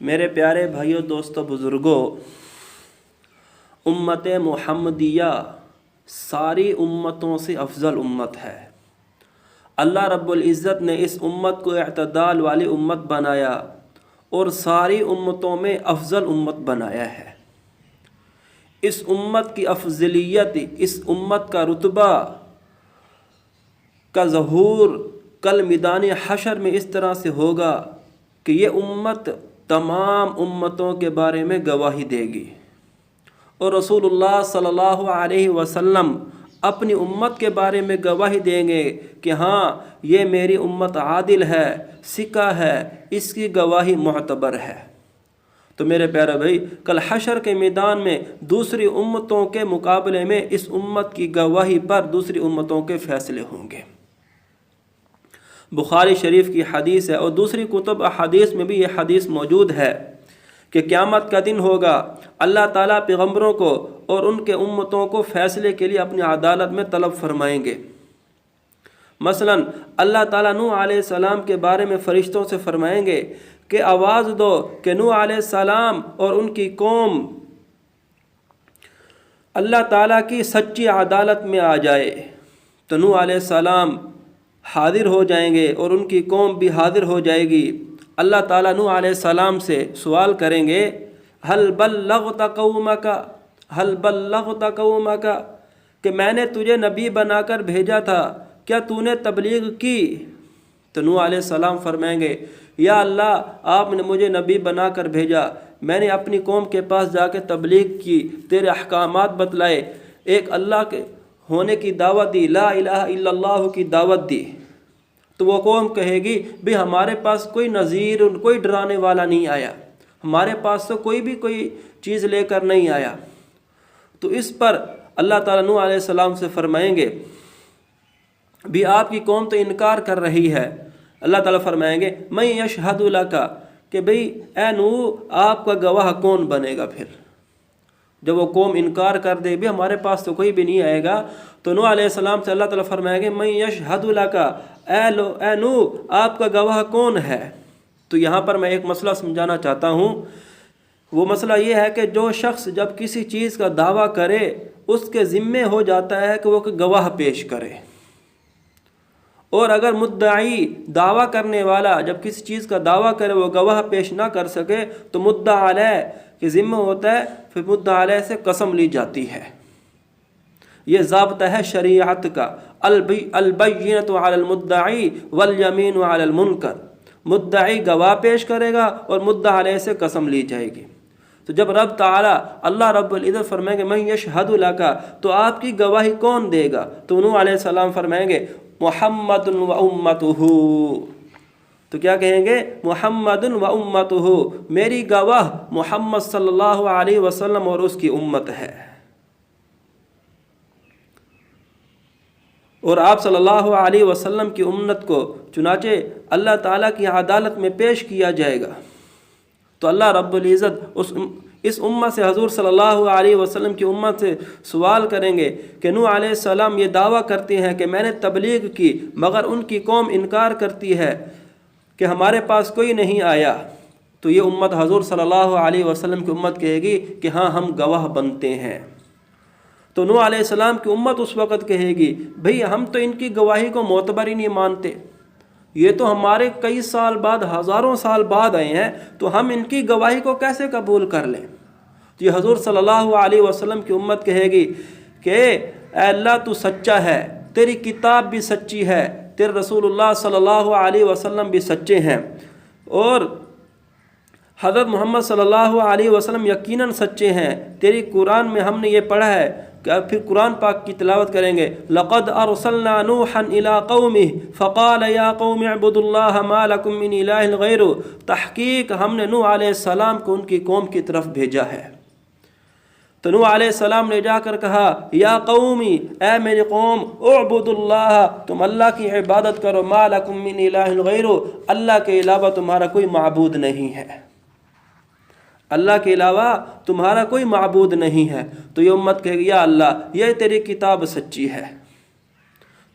میرے پیارے بھائیوں، دوستوں، بزرگوں، امت محمدیہ ساری امتوں سے افضل امت ہے۔ اللہ رب العزت نے اس امت کو اعتدال والی امت بنایا اور ساری امتوں میں افضل امت بنایا ہے۔ اس امت کی افضلیت، اس امت کا رتبہ کا ظہور کل میدان حشر میں اس طرح سے ہوگا کہ یہ امت تمام امتوں کے بارے میں گواہی دے گی، اور رسول اللہ صلی اللہ علیہ وسلم اپنی امت کے بارے میں گواہی دیں گے کہ ہاں یہ میری امت عادل ہے، سکہ ہے، اس کی گواہی معتبر ہے۔ تو میرے پیارے بھائی، کل حشر کے میدان میں دوسری امتوں کے مقابلے میں اس امت کی گواہی پر دوسری امتوں کے فیصلے ہوں گے۔ بخاری شریف کی حدیث ہے، اور دوسری کتب احادیث میں بھی یہ حدیث موجود ہے کہ قیامت کا دن ہوگا، اللہ تعالیٰ پیغمبروں کو اور ان کے امتوں کو فیصلے کے لیے اپنی عدالت میں طلب فرمائیں گے۔ مثلا اللہ تعالیٰ نوح علیہ السلام کے بارے میں فرشتوں سے فرمائیں گے کہ آواز دو کہ نوح علیہ السلام اور ان کی قوم اللہ تعالیٰ کی سچی عدالت میں آ جائے۔ تو نوح علیہ السلام حاضر ہو جائیں گے اور ان کی قوم بھی حاضر ہو جائے گی۔ اللہ تعالیٰ نوح علیہ السلام سے سوال کریں گے، هل بلغت قومک، هل بلغت قومک، کہ میں نے تجھے نبی بنا کر بھیجا تھا، کیا تو نے تبلیغ کی؟ تو نوح علیہ السلام فرمائیں گے، یا اللہ آپ نے مجھے نبی بنا کر بھیجا، میں نے اپنی قوم کے پاس جا کے تبلیغ کی، تیرے احکامات بتلائے، ایک اللہ کے ہونے کی دعوت دی، لا الہ الا اللہ کی دعوت دی۔ تو وہ قوم کہے گی بھی ہمارے پاس کوئی نذیر، کوئی ڈرانے والا نہیں آیا، ہمارے پاس تو کوئی چیز لے کر نہیں آیا۔ تو اس پر اللہ تعالیٰ نوح علیہ السلام سے فرمائیں گے بھی آپ کی قوم تو انکار کر رہی ہے۔ اللہ تعالیٰ فرمائیں گے من یشہد لک، کہ بھئی اے نوح آپ کا گواہ کون بنے گا پھر جب وہ قوم انکار کر دے بھی ہمارے پاس تو کوئی بھی نہیں آئے گا۔ تو نوح علیہ السلام سے اللہ تعالیٰ فرمائیں گے من یشہد لک، اے نوح آپ کا گواہ کون ہے؟ تو یہاں پر میں ایک مسئلہ سمجھانا چاہتا ہوں۔ وہ مسئلہ یہ ہے کہ جو شخص جب کسی چیز کا دعویٰ کرے اس کے ذمے ہو جاتا ہے کہ وہ گواہ پیش کرے، اور اگر مدعی دعویٰ کرنے والا جب کسی چیز کا دعویٰ کرے وہ گواہ پیش نہ کر سکے تو مدعا علیہ کے ذمہ ہوتا ہے، پھر مدعا علیہ سے قسم لی جاتی ہے۔ یہ ضابطہ ہے شریعت کا، البینۃ علی المدعی والیمین علی المنکر، مدعی گواہ پیش کرے گا اور مدعا علیہ سے قسم لی جائے گی۔ تو جب رب تعالیٰ اللہ رب العزت فرمائیں گے من یشہد لک، تو آپ کی گواہی کون دے گا؟ تو نوح علیہ السلام فرمائیں گے محمد و امتہ، تو کیا کہیں گے؟ محمد و امتہ، میری گواہ محمد صلی اللہ علیہ وسلم اور اس کی امت ہے۔ اور آپ صلی اللہ علیہ وسلم کی امت کو چنانچہ اللہ تعالیٰ کی عدالت میں پیش کیا جائے گا۔ تو اللہ رب العزت اس امت سے، حضور صلی اللہ علیہ وسلم کی امت سے سوال کریں گے کہ نوح علیہ السلام یہ دعویٰ کرتے ہیں کہ میں نے تبلیغ کی مگر ان کی قوم انکار کرتی ہے کہ ہمارے پاس کوئی نہیں آیا۔ تو یہ امت حضور صلی اللہ علیہ وسلم کی امت کہے گی کہ ہاں ہم گواہ بنتے ہیں۔ تو نوح علیہ السلام کی امت اس وقت کہے گی بھئی ہم تو ان کی گواہی کو معتبر ہی نہیں مانتے، یہ تو ہمارے کئی سال بعد، ہزاروں سال بعد آئے ہیں، تو ہم ان کی گواہی کو کیسے قبول کر لیں؟ تو یہ حضور صلی اللہ علیہ وسلم کی امت کہے گی کہ اے اللہ تو سچا ہے، تیری کتاب بھی سچی ہے، تیرے رسول اللہ صلی اللہ علیہ وسلم بھی سچے ہیں، اور حضرت محمد صلی اللہ علیہ وسلم یقیناً سچے ہیں، تیری قرآن میں ہم نے یہ پڑھا ہے۔ کہ پھر قرآن پاک کی تلاوت کریں گے لقد ارسلنا نوحا الى قومه فقال یا قوم اعبدوا اللہ ما لکم من الہ غیرہ، تحقیق ہم نے نوح علیہ السلام کو ان کی قوم کی طرف بھیجا ہے۔ تو نوح علیہ السلام نے جا کر کہا یا قومی، اے میری قوم، اعبدوا اللہ، تم اللہ کی عبادت کرو، ما لکم من الہ غیرہ، اللہ کے علاوہ تمہارا کوئی معبود نہیں ہے، اللہ کے علاوہ تمہارا کوئی معبود نہیں ہے۔ تو یہ امت کہے گی یا اللہ یہ تیری کتاب سچی ہے۔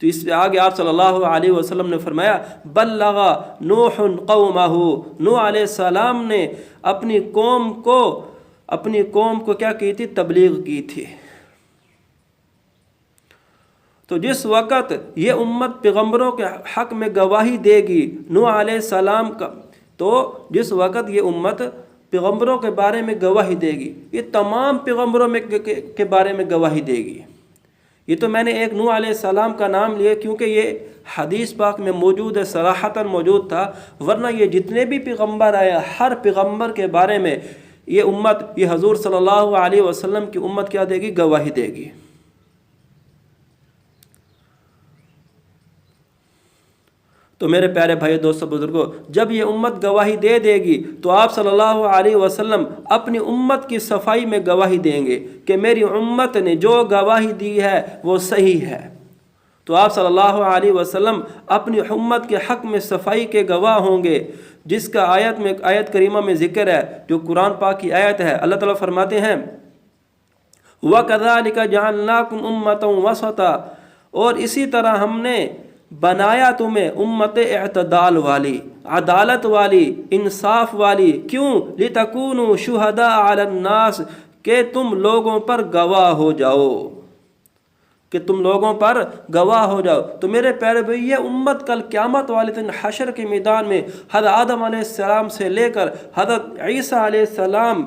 تو اس پہ آگے آپ صلی اللہ علیہ وسلم نے فرمایا بلغ نوح قومہ، نوح علیہ السلام نے اپنی قوم کو کیا کی تھی؟ تبلیغ کی تھی۔ تو جس وقت یہ امت پیغمبروں کے حق میں گواہی دے گی نوح علیہ السلام کا، تو جس وقت یہ امت پیغمبروں کے بارے میں گواہی دے گی، یہ تمام پیغمبروں کے بارے میں گواہی دے گی۔ یہ تو میں نے ایک نوح علیہ السلام کا نام لیا کیونکہ یہ حدیث پاک میں موجود ہے، صراحتاً موجود تھا، ورنہ یہ جتنے بھی پیغمبر آئے ہر پیغمبر کے بارے میں یہ امت، یہ حضور صلی اللہ علیہ وسلم کی امت کیا دے گی؟ گواہی دے گی۔ تو میرے پیارے بھائی دوستو بزرگوں، جب یہ امت گواہی دے گی تو آپ صلی اللہ علیہ وسلم اپنی امت کی صفائی میں گواہی دیں گے کہ میری امت نے جو گواہی دی ہے وہ صحیح ہے۔ تو آپ صلی اللہ علیہ وسلم اپنی امت کے حق میں صفائی کے گواہ ہوں گے، جس کا آیت کریمہ میں ذکر ہے، جو قرآن پاک کی آیت ہے۔ اللہ تعالیٰ فرماتے ہیں وَكَذَلِكَ جَعَلْنَاكُمْ أُمَّةً وَسَطًا، اور اسی طرح ہم نے بنایا تمہیں امت اعتدال والی، عدالت والی، انصاف والی۔ کیوں؟ لِتَكُونُوا شُهَدَاءَ عَلَى النَّاسِ، کہ تم لوگوں پر گواہ ہو جاؤ، کہ تم لوگوں پر گواہ ہو جاؤ۔ تو میرے پیارے بھائی، یہ امت کل قیامت والے دن حشر کے میدان میں حضرت آدم علیہ السلام سے لے کر حضرت عیسیٰ علیہ السلام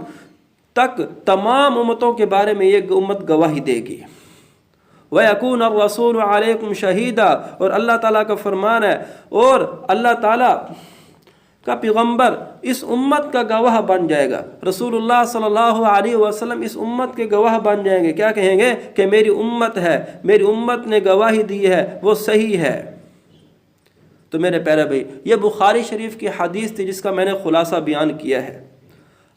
تک تمام امتوں کے بارے میں یہ امت گواہی دے گی۔ وَيَكُونَ الرَّسُولُ عَلَيْكُمْ شَهِيدًا، اور اللہ تعالیٰ کا فرمان ہے، اور اللہ تعالیٰ کا پیغمبر اس امت کا گواہ بن جائے گا۔ رسول اللہ صلی اللہ علیہ وسلم اس امت کے گواہ بن جائیں گے۔ کیا کہیں گے؟ کہ میری امت ہے، میری امت نے گواہی دی ہے، وہ صحیح ہے۔ تو میرے پیارے بھائی، یہ بخاری شریف کی حدیث تھی جس کا میں نے خلاصہ بیان کیا ہے۔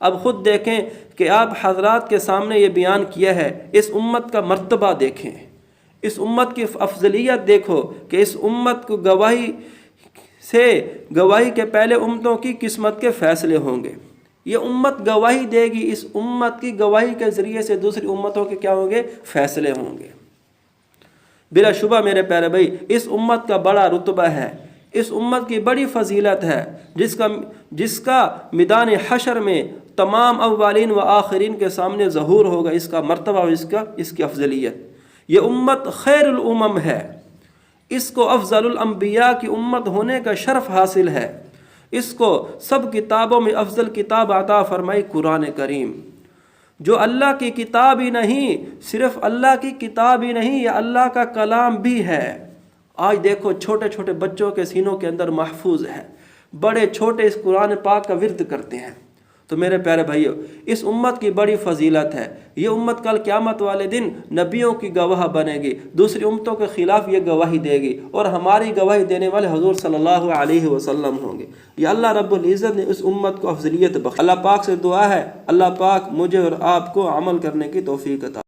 اب خود دیکھیں کہ آپ حضرات کے سامنے یہ بیان کیا ہے، اس امت کا مرتبہ دیکھیں، اس امت کی افضلیت دیکھو کہ اس امت کو گواہی کے پہلے امتوں کی قسمت کے فیصلے ہوں گے۔ یہ امت گواہی دے گی، اس امت کی گواہی کے ذریعے سے دوسری امتوں کے کیا ہوں گے؟ فیصلے ہوں گے۔ بلا شبہ میرے پیارے بھائی، اس امت کا بڑا رتبہ ہے، اس امت کی بڑی فضیلت ہے، جس کا میدان حشر میں تمام اولین و آخرین کے سامنے ظہور ہوگا، اس کا مرتبہ اور اس کی افضلیت۔ یہ امت خیر الامم ہے، اس کو افضل الانبیاء کی امت ہونے کا شرف حاصل ہے۔ اس کو سب کتابوں میں افضل کتاب عطا فرمائی قرآن کریم، جو اللہ کی کتاب ہی نہیں، صرف اللہ کی کتاب ہی نہیں، یہ اللہ کا کلام بھی ہے۔ آج دیکھو چھوٹے چھوٹے بچوں کے سینوں کے اندر محفوظ ہے، بڑے چھوٹے اس قرآن پاک کا ورد کرتے ہیں۔ تو میرے پیارے بھائیو، اس امت کی بڑی فضیلت ہے۔ یہ امت کل قیامت والے دن نبیوں کی گواہ بنے گی، دوسری امتوں کے خلاف یہ گواہی دے گی، اور ہماری گواہی دینے والے حضور صلی اللہ علیہ وسلم ہوں گے۔ یہ اللہ رب العزت نے اس امت کو افضلیت بخشی۔ اللہ پاک سے دعا ہے، اللہ پاک مجھے اور آپ کو عمل کرنے کی توفیق عطا